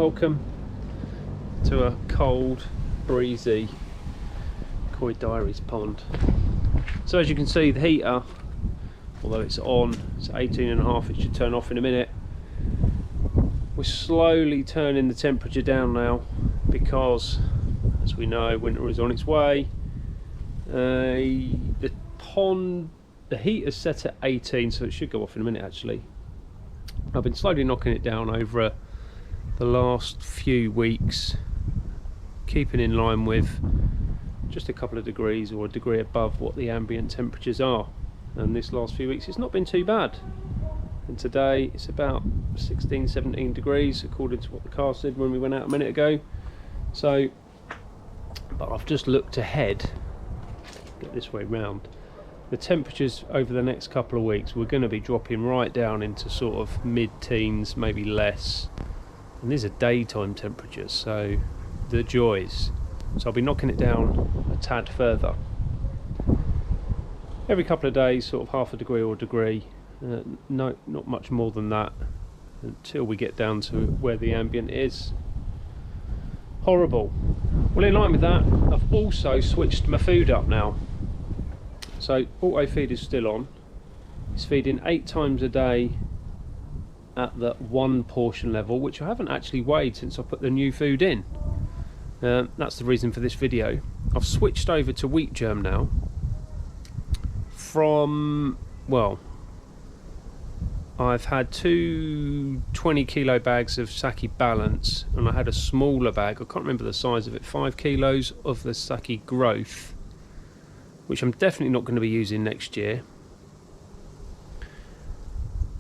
Welcome to a cold, breezy Koi Diaries pond. So as you can see, the heater, although it's on, it's 18.5, it should turn off in a minute. We're slowly turning the temperature down now because, as we know, winter is on its way. The pond, the heater's set at 18, so it should go off in a minute actually. I've been slowly knocking it down over the last few weeks, keeping in line with just a couple of degrees or a degree above what the ambient temperatures are. And this last few weeks it's not been too bad. And today it's about 16-17 degrees according to what the car said when we went out a minute ago. So, but I've just looked ahead, get this way round. The temperatures over the next couple of weeks, we're going to be dropping right down into sort of mid-teens, maybe less. And these are daytime temperatures, so the joys. So I'll be knocking it down a tad further. Every couple of days, sort of half a degree or a degree. No, not much more than that, until we get down to where the ambient is. Horrible. Well, in line with that, I've also switched my food up now. So auto feed is still on. It's feeding 8 times a day at the 1 portion level, which I haven't actually weighed since I put the new food in. That's the reason for this video. I've switched over to wheatgerm now. From, well, I've had 2 20-kilo bags of Saki Balance, and I had a smaller bag, I can't remember the size of it, 5 kilos of the Saki Growth, which I'm definitely not going to be using next year.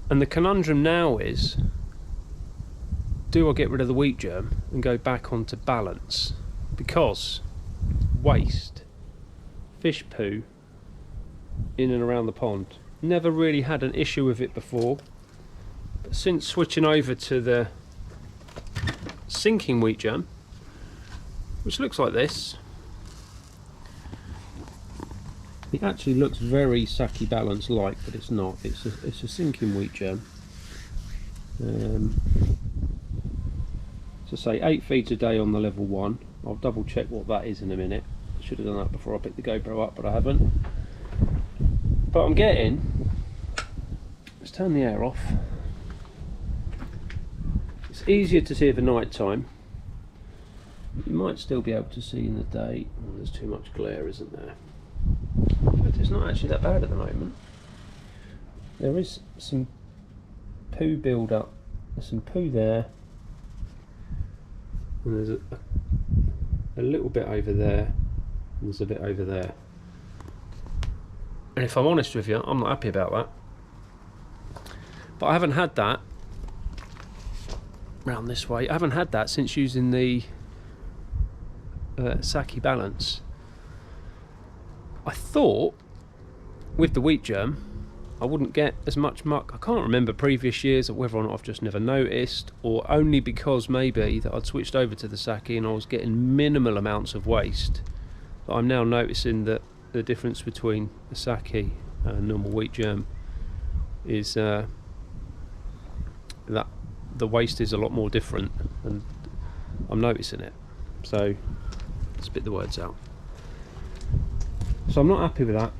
And the conundrum now is, do I get rid of the wheatgerm and go back onto Balance? Because waste, fish poo in and around the pond, never really had an issue with it before, but since switching over to the sinking wheatgerm, which looks like this, it actually looks very Saki Balance like, but it's not. It's a sinking wheatgerm. So say 8 feeds a day on the level 1. I'll double check what that is in a minute. I should have done that before I picked the GoPro up, but I haven't. But I'm getting, let's turn the air off. It's easier to see at the night time. You might still be able to see in the day. Oh, there's too much glare, isn't there? But it's not actually that bad at the moment. There is some poo build up. There's some poo there, and there's a little bit over there, and there's a bit over there. And if I'm honest with you, I'm not happy about that. But I haven't had that round this way. I haven't had that since using the Saki Balance. I thought with the wheatgerm I wouldn't get as much muck. I can't remember previous years, or whether or not I've just never noticed, or only because maybe that I'd switched over to the Saki and I was getting minimal amounts of waste. But I'm now noticing that the difference between the Saki and normal wheatgerm is that the waste is a lot more different, and I'm noticing it. So spit the words out. So I'm not happy with that.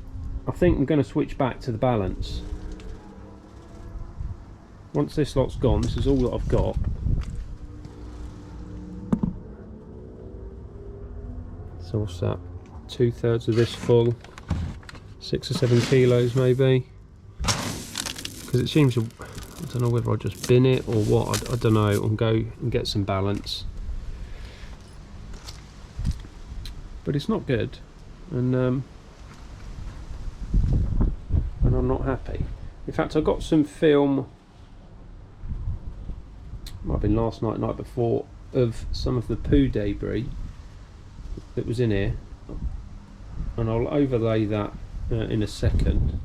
I think I'm going to switch back to the Balance. Once this lot's gone, this is all that I've got. So what's that? 2/3 of this full. 6 or 7 kilos maybe. Because it seems, I don't know whether I just bin it or what, I don't know, and go and get some Balance. But it's not good. And I'm not happy. In fact, I got some film, might have been last night, night before, of some of the poo debris that was in here, and I'll overlay that in a second,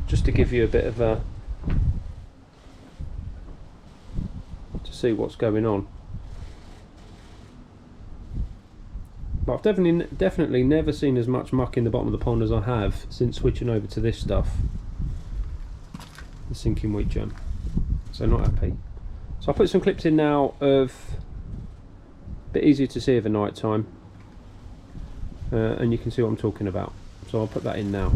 just to give you a bit of a, to see what's going on. But I've definitely never seen as much muck in the bottom of the pond as I have since switching over to this stuff, the sinking wheatgerm. So not happy. So I'll put some clips in now of bit easier to see over night time, and you can see what I'm talking about. So I'll put that in now.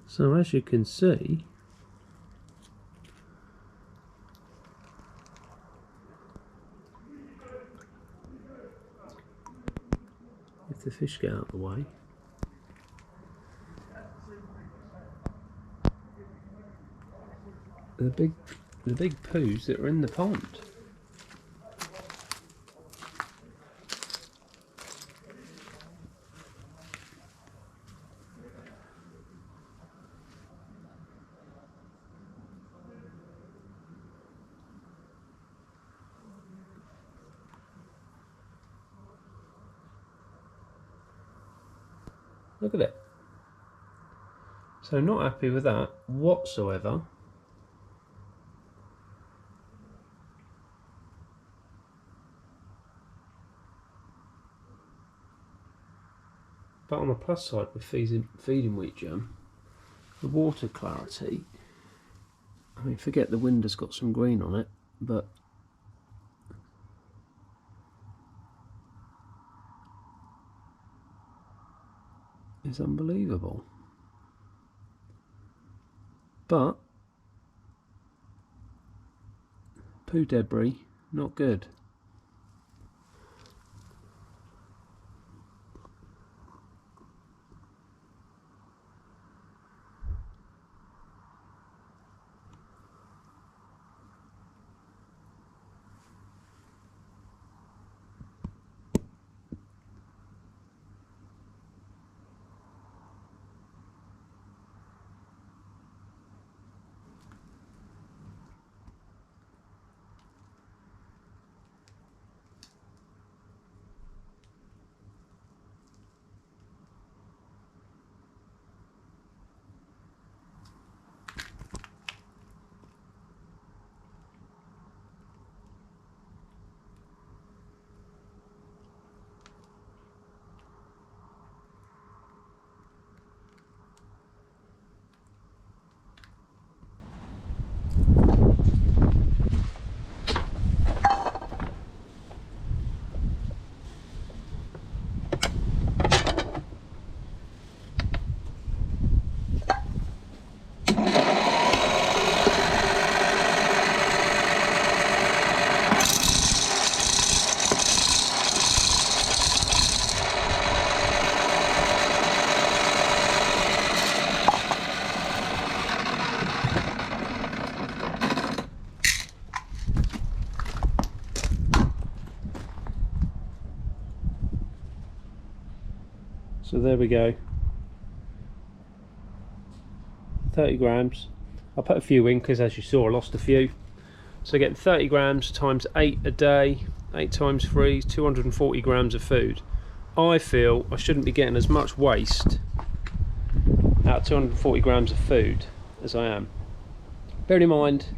So as you can see, if the fish get out of the way, the big poos that are in the pond. Look at it. So not happy with that whatsoever. But on the plus side with feeding wheat germ, the water clarity, I mean, forget the wind has got some green on it, but it's unbelievable. But poo debris, not good. So there we go, 30 grams. I put a few in because, as you saw, I lost a few. So getting 30 grams times 8 a day, 8 times 3 is 240 grams of food. I feel I shouldn't be getting as much waste out of 240 grams of food as I am. Bearing in mind,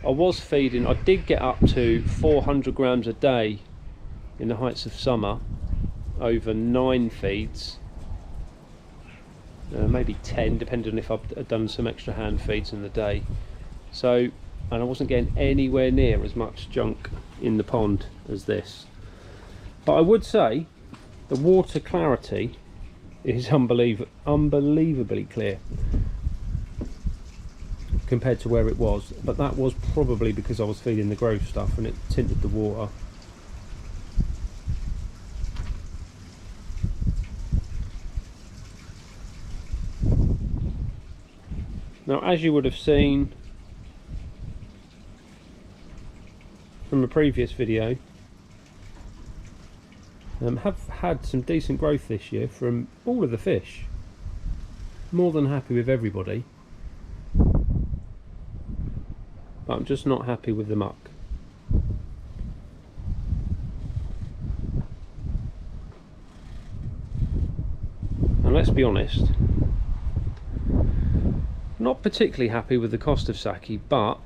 I was feeding, I did get up to 400 grams a day in the heights of summer over 9 feeds. Maybe 10, depending on if I've done some extra hand feeds in the day. So, and I wasn't getting anywhere near as much junk in the pond as this. But I would say the water clarity is unbelievably clear compared to where it was. But that was probably because I was feeding the growth stuff and it tinted the water. Now, as you would have seen from a previous video, have had some decent growth this year from all of the fish. More than happy with everybody. but I'm just not happy with the muck. And let's be honest, not particularly happy with the cost of sake, but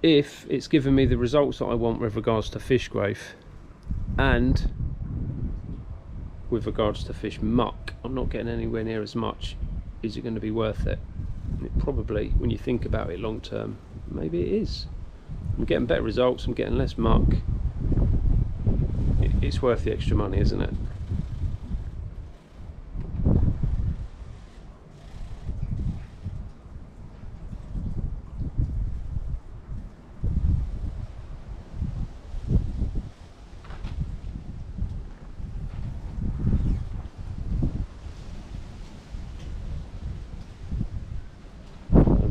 if it's given me the results that I want with regards to fish growth and with regards to fish muck, I'm not getting anywhere near as much. Is it going to be worth it? And it probably, when you think about it long term, maybe it is. I'm getting better results, I'm getting less muck. It's worth the extra money, isn't it?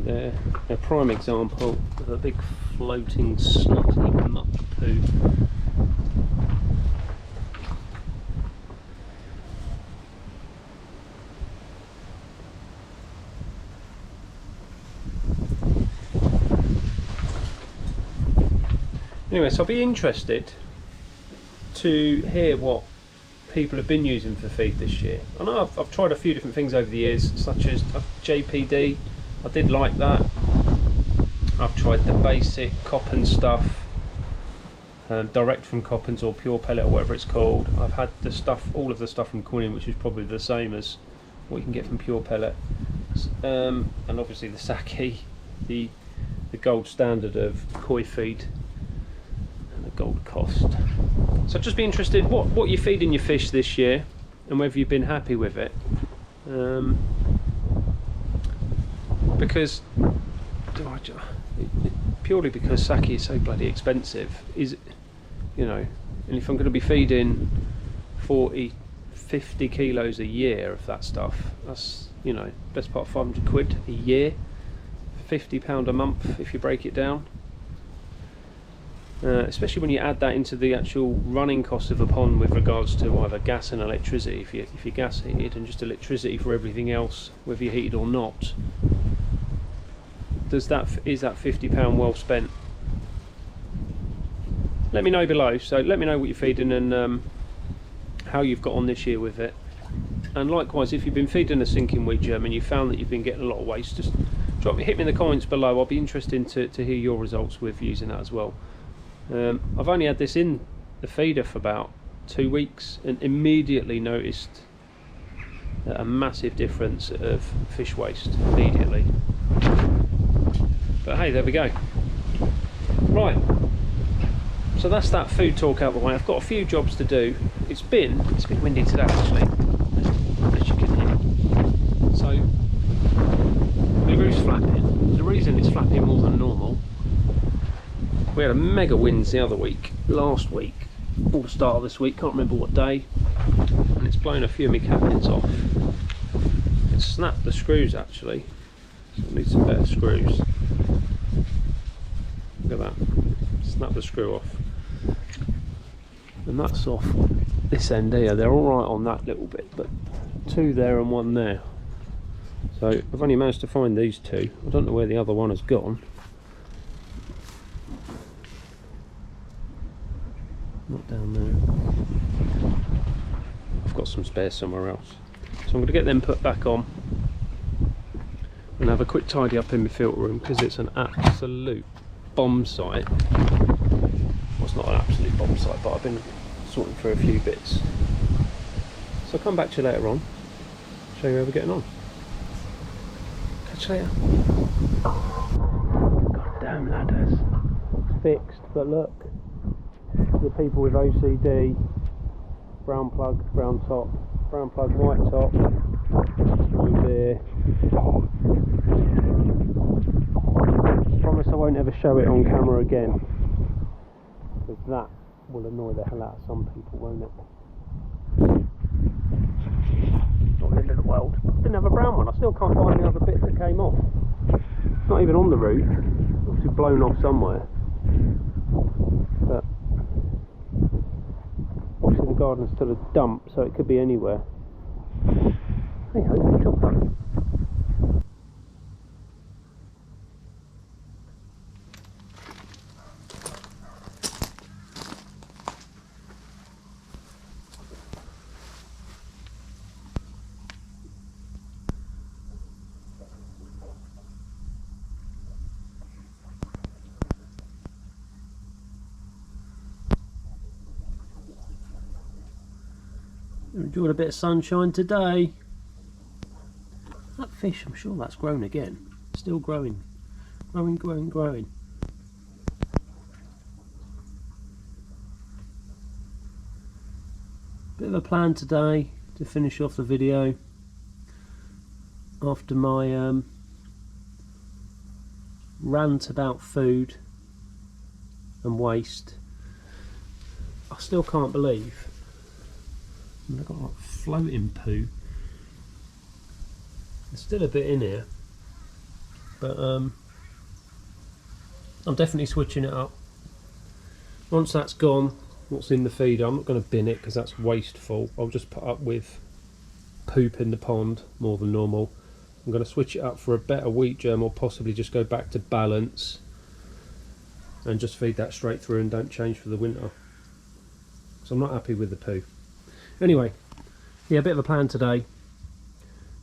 They're a prime example of a big floating snotty muck poo. Anyway, so I'll be interested to hear what people have been using for feed this year. I know I've tried a few different things over the years, such as JPD. I did like that. I've tried the basic Coppin stuff, direct from Coppins or pure pellet or whatever it's called. I've had the stuff, all of the stuff from Quinnin, which is probably the same as what you can get from pure pellet, and obviously the sake, the gold standard of koi feed and the gold cost. So I'd just be interested what you're feeding your fish this year and whether you've been happy with it. Because purely because sake is so bloody expensive, is, you know, and if I'm going to be feeding 40, 50 kilos a year of that stuff, that's, you know, best part of 500 quid a year, £50 a month if you break it down. Especially when you add that into the actual running cost of a pond with regards to either gas and electricity, if you're gas heated, and just electricity for everything else, whether you're heated or not. Is that £50 well spent? Let me know below. So let me know what you're feeding and how you've got on this year with it. And likewise, if you've been feeding a sinking wheatgerm and you found that you've been getting a lot of waste, just hit me in the comments below. I'll be interested to hear your results with using that as well. I've only had this in the feeder for about 2 weeks and immediately noticed a massive difference of fish waste immediately. But hey, there we go. Right, so that's that food talk out the way. I've got a few jobs to do. It's been windy today actually, as you can hear. So the roof's flapping. The reason it's flapping more than normal, we had a mega winds the other week, last week, or the start of this week, can't remember what day, and it's blown a few of my cap pins off. It snapped the screws actually, so I need some better screws. Look at that, snap the screw off, and that's off this end here. They're all right on that little bit, but 2 there and 1 there. So I've only managed to find these 2. I don't know where the other one has gone. Not down there. I've got some spares somewhere else, so I'm going to get them put back on and have a quick tidy up in my filter room, because it's an absolute bomb site. Well, it's not an absolute bomb site, but I've been sorting through a few bits. So I'll come back to you later on, show you how we're getting on. Catch you later. God damn ladders. It's fixed, but look, the people with OCD, brown plug, brown top, brown plug, white top, through there. Promise I won't ever show it on camera again, because that will annoy the hell out of some people, won't it? Not the little world. I didn't have a brown one. I still can't find the other bit that came off. It's not even on the roof. Obviously blown off somewhere. But obviously the garden's still a dump, so it could be anywhere. Hey ho, good job done. Enjoying a bit of sunshine today. That fish, I'm sure that's grown again. Still growing. Growing. Bit of a plan today to finish off the video after my rant about food and waste. I still can't believe I've got like floating poo. There's still a bit in here, but I'm definitely switching it up. Once that's gone, what's in the feeder, I'm not going to bin it because that's wasteful. I'll just put up with poop in the pond more than normal. I'm going to switch it up for a better wheat germ, or possibly just go back to balance and just feed that straight through and don't change for the winter. So I'm not happy with the poo. Anyway, yeah, a bit of a plan today.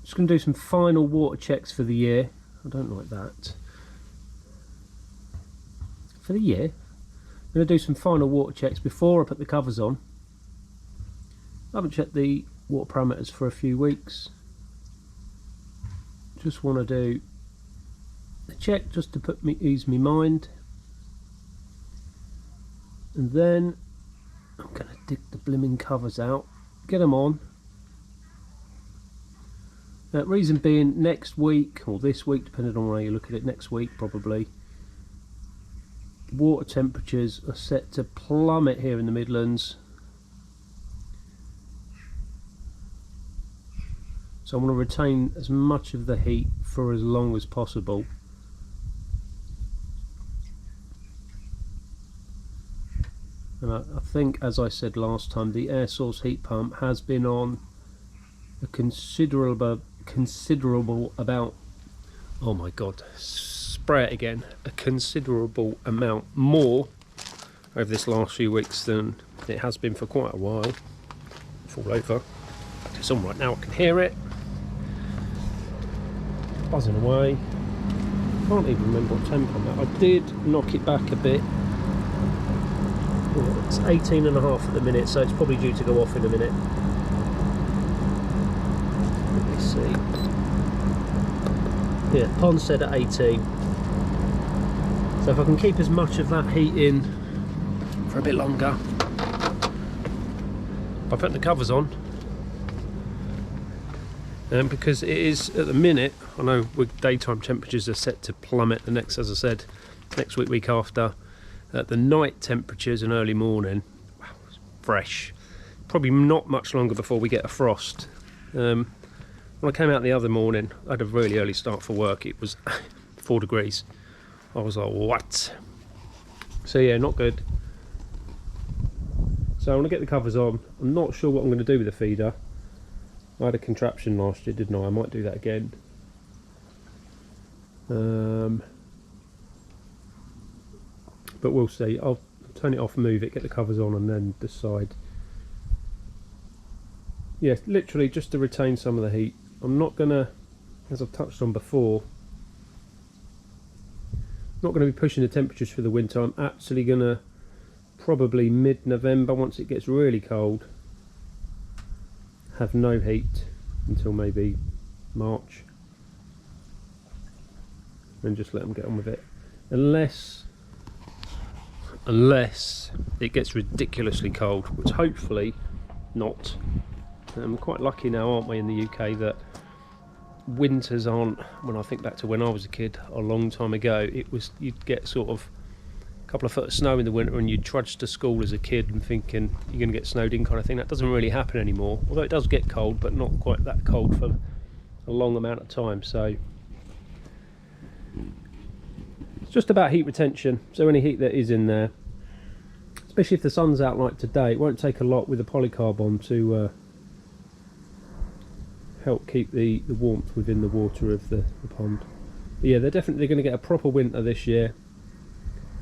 Just going to do some final water checks for the year. I don't like that. For the year, I'm going to do some final water checks before I put the covers on. I haven't checked the water parameters for a few weeks. Just want to do a check just to ease my mind. And then I'm going to dig the blimmin' covers out, get them on. Reason being, next week, or this week, depending on where you look at it, next week probably, water temperatures are set to plummet here in the Midlands. So I want to retain as much of the heat for as long as possible. And I think, as I said last time, the air source heat pump has been on a considerable about, oh my god, spray it again, a considerable amount more over this last few weeks than it has been for quite a while. Fall over. It's on right now, I can hear it buzzing away. Can't even remember what temp on that. I did knock it back a bit. It's 18.5 at the minute, so it's probably due to go off in a minute. Let me see. Yeah, pond set at 18. So if I can keep as much of that heat in for a bit longer, I put the covers on. Because it is, at the minute, I know with daytime temperatures are set to plummet the next, as I said, next week after. The night temperatures and early morning, wow, it's fresh. Probably not much longer before we get a frost. When I came out the other morning, I had a really early start for work. It was 4 degrees. I was like, what? So yeah, not good. So I'm going to get the covers on. I'm not sure what I'm going to do with the feeder. I had a contraption last year, didn't I? I might do that again. But we'll see. I'll turn it off, move it, get the covers on, and then decide. Yeah, literally just to retain some of the heat. I'm not gonna, as I've touched on before, not going to be pushing the temperatures for the winter. I'm actually gonna probably mid-November, once it gets really cold, have no heat until maybe March, and just let them get on with it, unless it gets ridiculously cold, which hopefully not. I'm quite lucky now, aren't we, in the UK, that winters aren't, when I think back to when I was a kid a long time ago, it was, you'd get sort of a couple of foot of snow in the winter and you'd trudge to school as a kid and thinking you're going to get snowed in kind of thing. That doesn't really happen anymore, although it does get cold, but not quite that cold for a long amount of time. So it's just about heat retention. So any heat that is in there, especially if the sun's out like today, it won't take a lot with the polycarb on to help keep the warmth within the water of the pond. But yeah, they're definitely going to get a proper winter this year.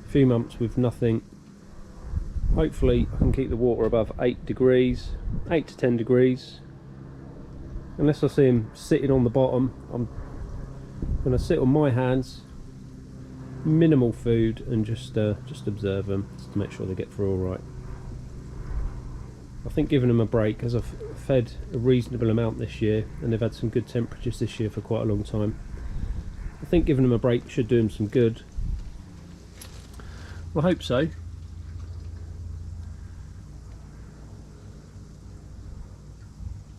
A few months with nothing. Hopefully I can keep the water above 8 degrees, 8 to 10 degrees. Unless I see them sitting on the bottom, I'm going to sit on my hands, minimal food, and just observe them, just to make sure they get through all right. I think giving them a break, as I've fed a reasonable amount this year and they've had some good temperatures this year for quite a long time. I think giving them a break should do them some good. I hope so.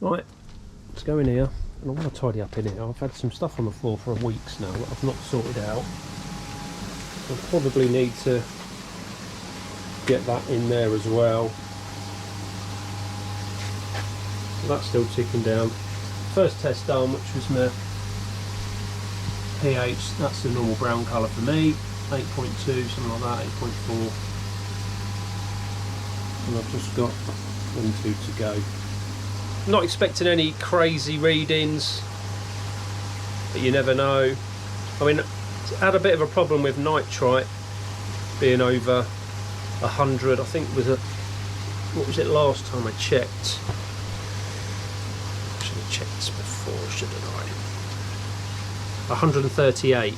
Right, let's go in here, and I want to tidy up in here. I've had some stuff on the floor for weeks now that I've not sorted out. I'll probably need to get that in there as well. So that's still ticking down. First test done, which was my pH. That's the normal brown colour for me. 8.2, something like that, 8.4. And I've just got 1, 2 to go. Not expecting any crazy readings, but you never know. I mean, I had a bit of a problem with nitrite being over 100. I think it was what was it last time I checked? I should have checked this before, shouldn't I? 138.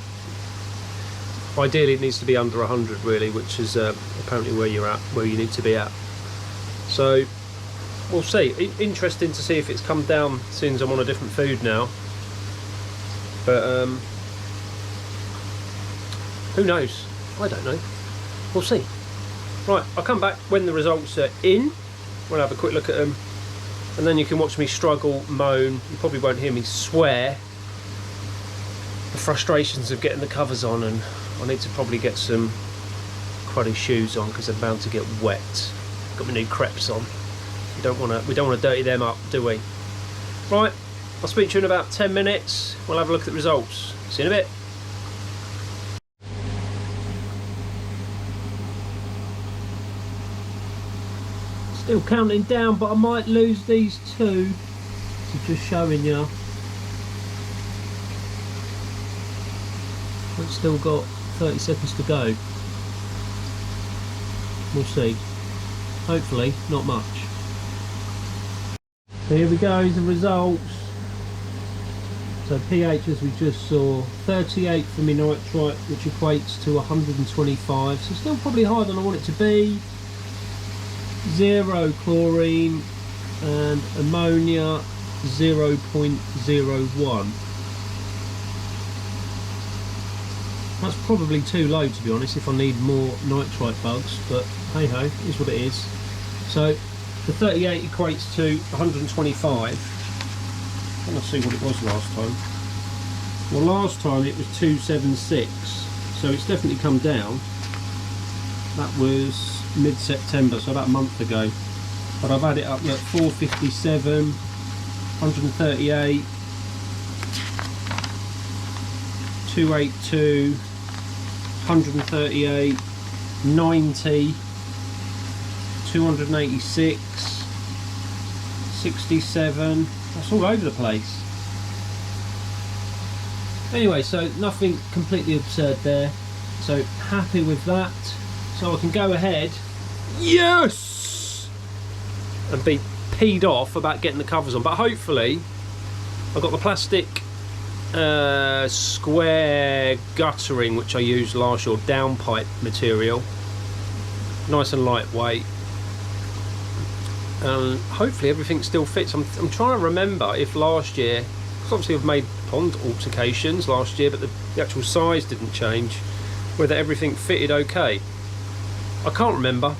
Ideally, it needs to be under 100, really, which is apparently where you're at, where you need to be at. So we'll see. Interesting to see if it's come down since I'm on a different food now. But who knows? I don't know. We'll see. Right, I'll come back when the results are in. We'll have a quick look at them, and then you can watch me struggle, moan. You probably won't hear me swear. The frustrations of getting the covers on, and I need to probably get some cruddy shoes on because they're bound to get wet. Got my new crepes on. We don't want to dirty them up, do we? Right, I'll speak to you in about 10 minutes. We'll have a look at the results. See you in a bit. Still counting down, but I might lose these two. So just showing you. I've still got 30 seconds to go. We'll see. Hopefully, not much. So here we go, the results. So pH, as we just saw, 38 for my nitrite, which equates to 125. So still probably higher than I want it to be. 0 chlorine and ammonia 0.01. That's probably too low, to be honest, if I need more nitrite bugs, but hey ho, it is what it is. So the 38 equates to 125. Let's see what it was last time. Well, last time it was 276, so it's definitely come down. That was mid-September, so about a month ago. But I've had it up at 457, 138, 282, 138, 90, 286, 67. That's all over the place. Anyway, so nothing completely absurd there. So happy with that. So I can go ahead, yes, and be peed off about getting the covers on. But hopefully, I've got the plastic square guttering which I used last year, downpipe material, nice and lightweight, and hopefully everything still fits. I'm trying to remember if last year, because obviously I've made pond altercations last year, but the actual size didn't change, whether everything fitted okay. I can't remember.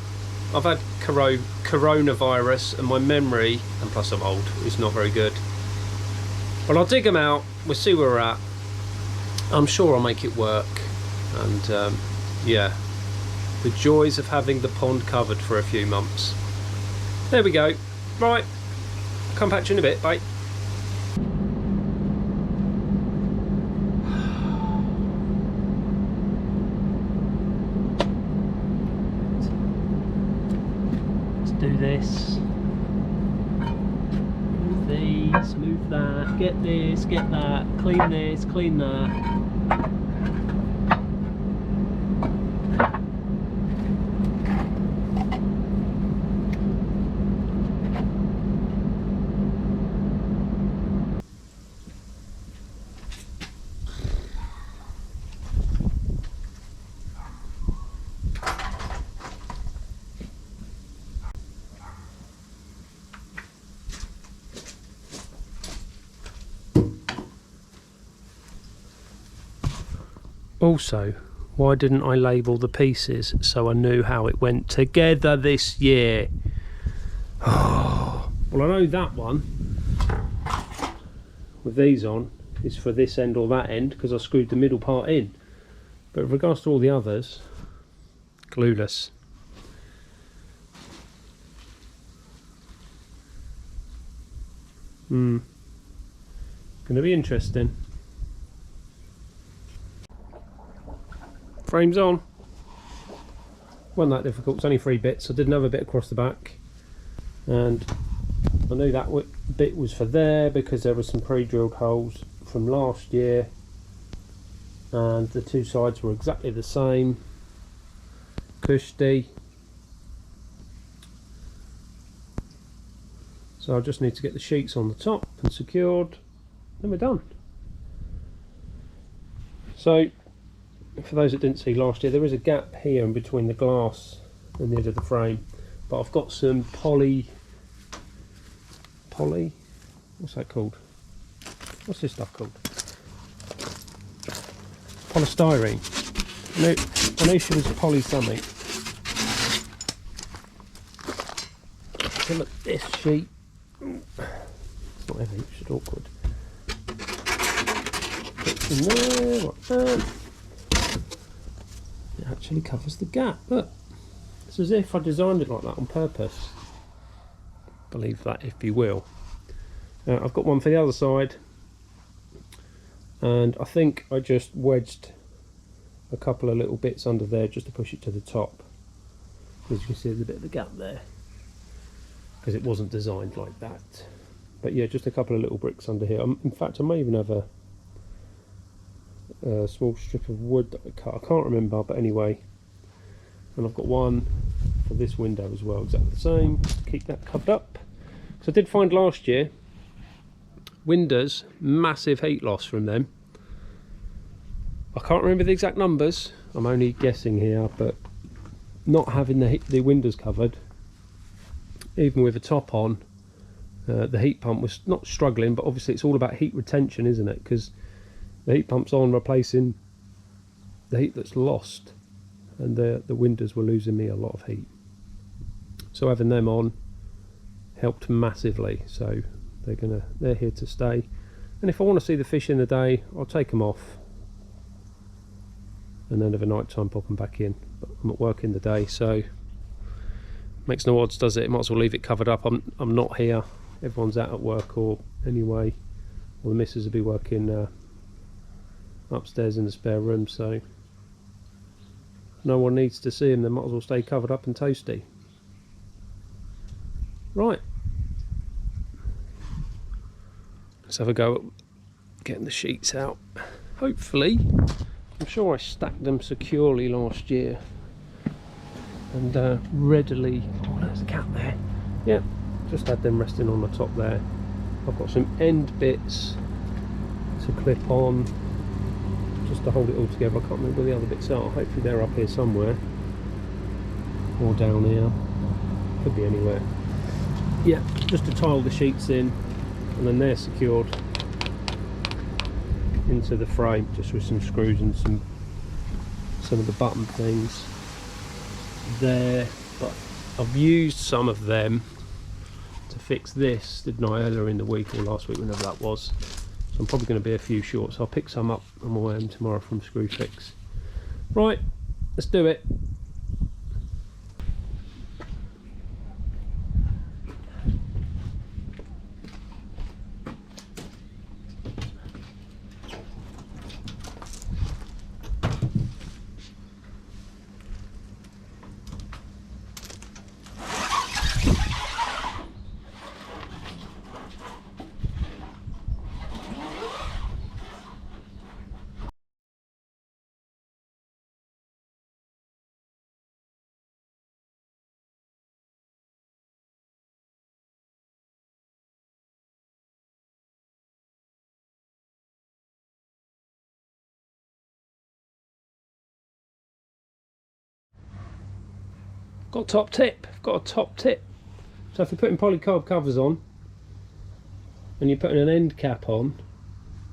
I've had coronavirus, and my memory, and plus I'm old, is not very good. But I'll dig them out, we'll see where we're at. I'm sure I'll make it work. And yeah, the joys of having the pond covered for a few months. There we go. Right, come back to you in a bit, bye. Let's do this. Move these, move that, get this, get that, clean this, clean that. Also, why didn't I label the pieces so I knew how it went together this year? Oh, well, I know that one with these on is for this end or that end because I screwed the middle part in. But with regards to all the others, clueless. Going to be interesting. Frames on. Wasn't that difficult, it's only 3 bits. I did another bit across the back, and I knew that bit was for there because there were some pre-drilled holes from last year, and the 2 sides were exactly the same. Cushy. So I just need to get the sheets on the top and secured, then we're done. So, for those that didn't see last year, there is a gap here in between the glass and the edge of the frame, but I've got some poly, what's that called? What's this stuff called? Polystyrene. I know she was poly something. So look, this sheet, it's not heavy, it's just awkward. Put in there like that. It actually covers the gap. Look, it's as if I designed it like that on purpose. Believe that if you will. I've got one for the other side, and I think I just wedged a couple of little bits under there just to push it to the top. As you can see, there's a bit of a gap there because it wasn't designed like that. But yeah, just a couple of little bricks under here. In fact, I may even have a small strip of wood that I cut. I can't remember, but anyway. And I've got one for this window as well, exactly the same, just to keep that covered up. So I did find last year windows, massive heat loss from them. I can't remember the exact numbers, I'm only guessing here, but not having the windows covered, even with a top on, the heat pump was not struggling, but obviously it's all about heat retention, isn't it? Because the heat pump's on replacing the heat that's lost, and the windows were losing me a lot of heat. So having them on helped massively. So they're here to stay. And if I want to see the fish in the day, I'll take them off, and then over night time pop them back in. But I'm at work in the day, so makes no odds, does it? Might as well leave it covered up. I'm not here. Everyone's out at work or anyway, or the missus will be working upstairs in the spare room, so no one needs to see them. They might as well stay covered up and toasty. Right, let's have a go at getting the sheets out. Hopefully, I'm sure I stacked them securely last year and readily. Oh, there's a cat there. Yeah, just had them resting on the top there. I've got some end bits to clip on just to hold it all together. I can't remember where the other bits are. Hopefully they're up here somewhere or down here. Could be anywhere. Yeah, just to tile the sheets in, and then they're secured into the frame just with some screws and some of the button things there. But I've used some of them to fix this, didn't I, earlier in the week or last week, whenever that was. So I'm probably going to be a few short, so I'll pick some up on my way home tomorrow from Screwfix. Right, let's do it. Got top tip. I've got a top tip. So if you're putting polycarb covers on and you're putting an end cap on,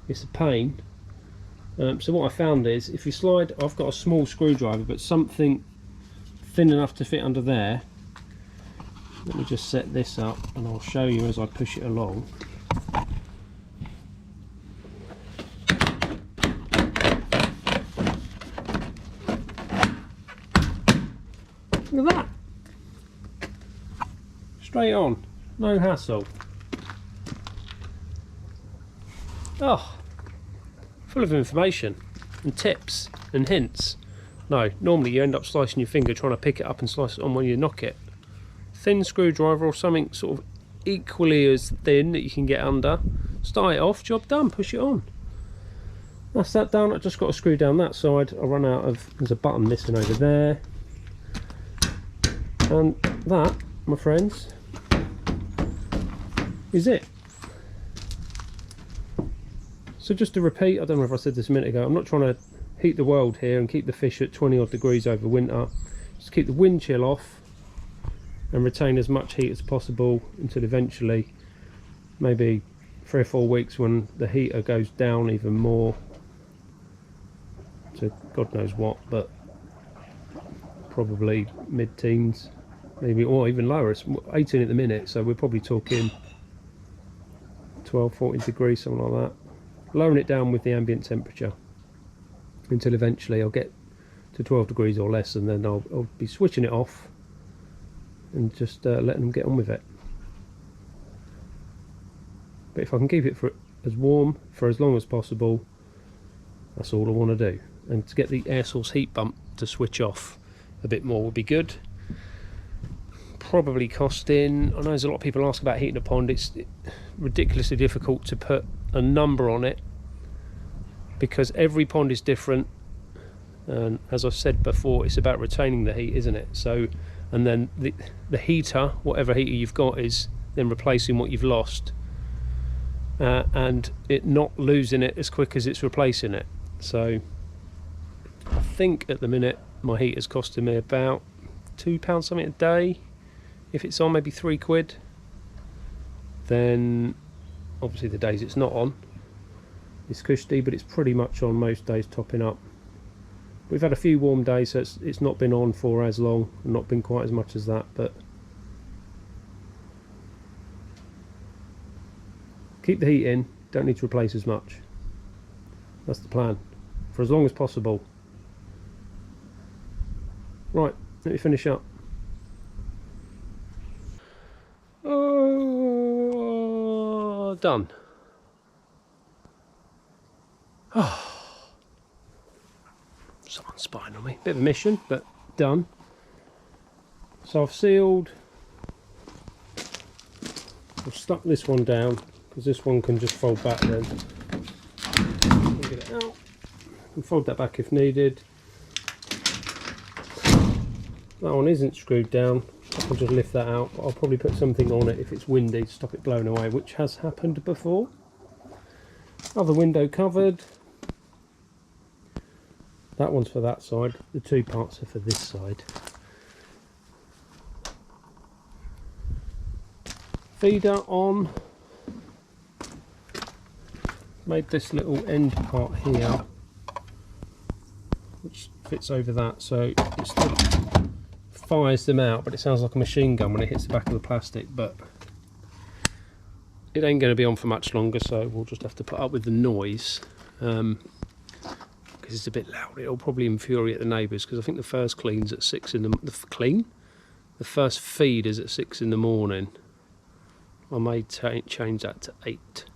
it's a pain. So what I found is, if you slide, I've got a small screwdriver, but something thin enough to fit under there. Let me just set this up and I'll show you as I push it along. Look at that! Straight on, no hassle. Oh, full of information and tips and hints. No, normally you end up slicing your finger trying to pick it up and slice it on when you knock it. Thin screwdriver or something sort of equally as thin that you can get under. Start it off, job done, push it on. That's that done. I just got to screw down that side. I run out of, there's a button missing over there. And that, my friends, is it. So just to repeat, I don't know if I said this a minute ago, I'm not trying to heat the world here and keep the fish at 20 odd degrees over winter. Just keep the wind chill off and retain as much heat as possible until eventually, maybe 3 or 4 weeks, when the heater goes down even more to God knows what, but probably mid-teens, maybe, or even lower. It's 18 at the minute, so we're probably talking 12, 14 degrees, something like that. Lowering it down with the ambient temperature until eventually I'll get to 12 degrees or less, and then I'll be switching it off and just letting them get on with it. But if I can keep it for as warm for as long as possible, that's all I want to do. And to get the air source heat pump to switch off a bit more would be good. Probably costing, I know there's a lot of people ask about heating a pond. It's ridiculously difficult to put a number on it because every pond is different, and as I've said before, it's about retaining the heat, isn't it? So, and then the heater, whatever heater you've got, is then replacing what you've lost, and it not losing it as quick as it's replacing it. So I think at the minute my heater's costing me about £2 something a day. If it's on, maybe £3. Then obviously the days it's not on, it's cushy, but it's pretty much on most days, topping up. We've had a few warm days, so it's not been on for as long, not been quite as much as that, but keep the heat in, don't need to replace as much. That's the plan, for as long as possible. Right, let me finish up. Oh, done. Oh, someone's spying on me. Bit of a mission, but done. So I've sealed. I've stuck this one down because this one can just fold back then. Get it out. And fold that back if needed. That one isn't screwed down. I can just lift that out, but I'll probably put something on it if it's windy to stop it blowing away, which has happened before. Other window covered. That one's for that side, the 2 parts are for this side. Feeder on. Made this little end part here, which fits over that, so it still fires them out, but it sounds like a machine gun when it hits the back of the plastic. But it ain't going to be on for much longer, so we'll just have to put up with the noise, because it's a bit loud. It'll probably infuriate the neighbours, because I think the first clean's at 6 in the the first feed is at 6 in the morning. I may change that to 8,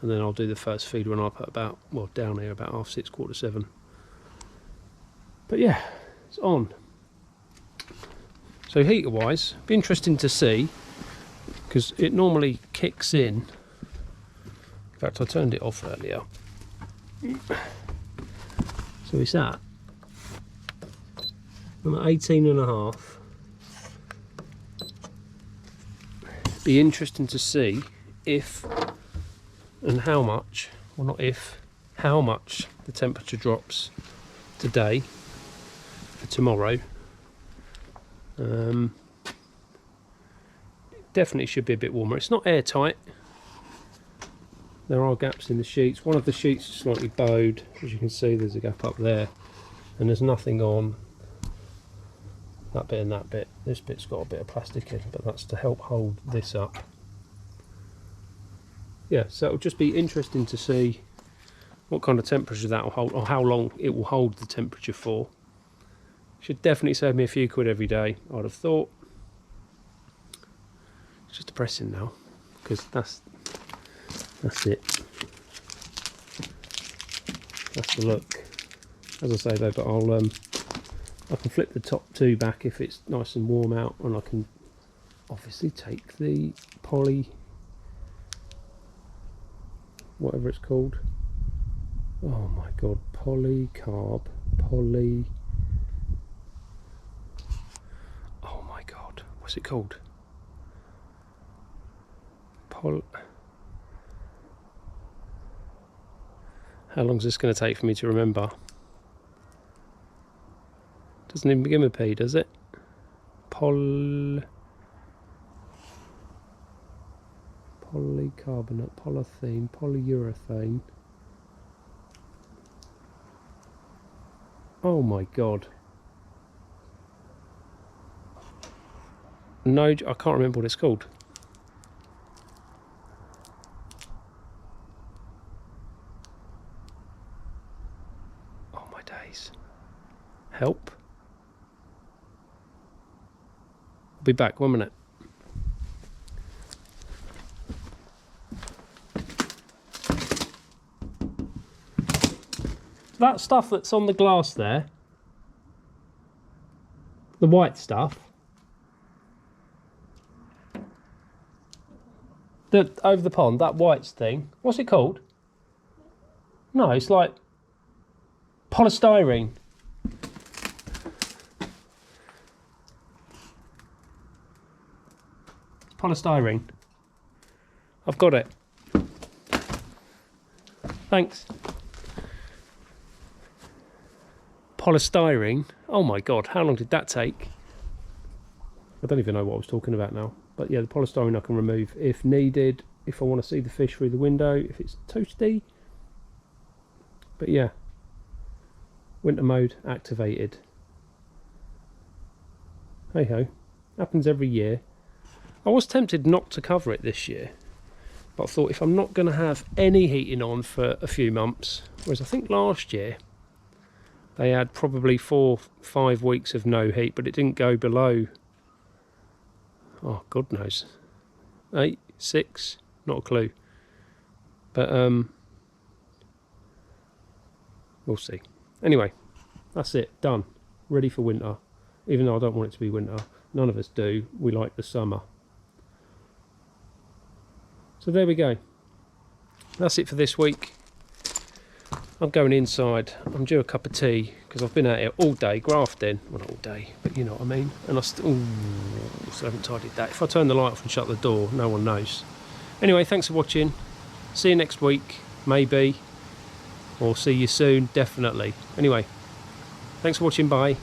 and then I'll do the first feed when I put about, well, down here about 6:30, 7:15. But yeah, it's on. So heater wise, be interesting to see, because it normally kicks in. In fact, I turned it off earlier. So it's at, I'm at 18.5. Be interesting to see if and how much, well not if, how much the temperature drops today for tomorrow. Definitely should be a bit warmer. It's not airtight, there are gaps in the sheets. One of the sheets is slightly bowed, as you can see. There's a gap up there, and there's nothing on that bit and that bit. This bit's got a bit of plastic in, but that's to help hold this up. Yeah, so it'll just be interesting to see what kind of temperature that will hold, or how long it will hold the temperature for. Should definitely save me a few quid every day, I'd have thought. It's just depressing now, because that's it. That's the look. As I say though, but I can flip the top two back if it's nice and warm out, and I can obviously take the poly, whatever it's called. Oh my god, polycarb, poly. Oh my god, what's it called? How long is this going to take for me to remember? Doesn't even begin with P, does it? Polycarbonate, polythene, polyurethane. Oh my god. No, I can't remember what it's called. Oh my days. Help. I'll be back, 1 minute. That stuff that's on the glass there, the white stuff, that over the pond, that white thing, what's it called? No, it's like polystyrene. It's polystyrene. I've got it. Thanks. Polystyrene. Oh my god, how long did that take? I don't even know what I was talking about now. But yeah, the polystyrene I can remove if needed, if I want to see the fish through the window, if it's toasty. But yeah, winter mode activated. Hey ho, happens every year. I was tempted not to cover it this year, but I thought if I'm not going to have any heating on for a few months, whereas I think last year they had probably 4-5 weeks of no heat, but it didn't go below, oh god knows, 8, 6, not a clue. But we'll see. Anyway, that's it, done, ready for winter. Even though I don't want it to be winter, none of us do. We like the summer. So there we go. That's it for this week. I'm going inside. I'm due a cup of tea because I've been out here all day grafting. Well, not all day, but you know what I mean. And I still haven't tidied that. If I turn the light off and shut the door, no one knows. Anyway, thanks for watching. See you next week, maybe. Or see you soon, definitely. Anyway, thanks for watching. Bye.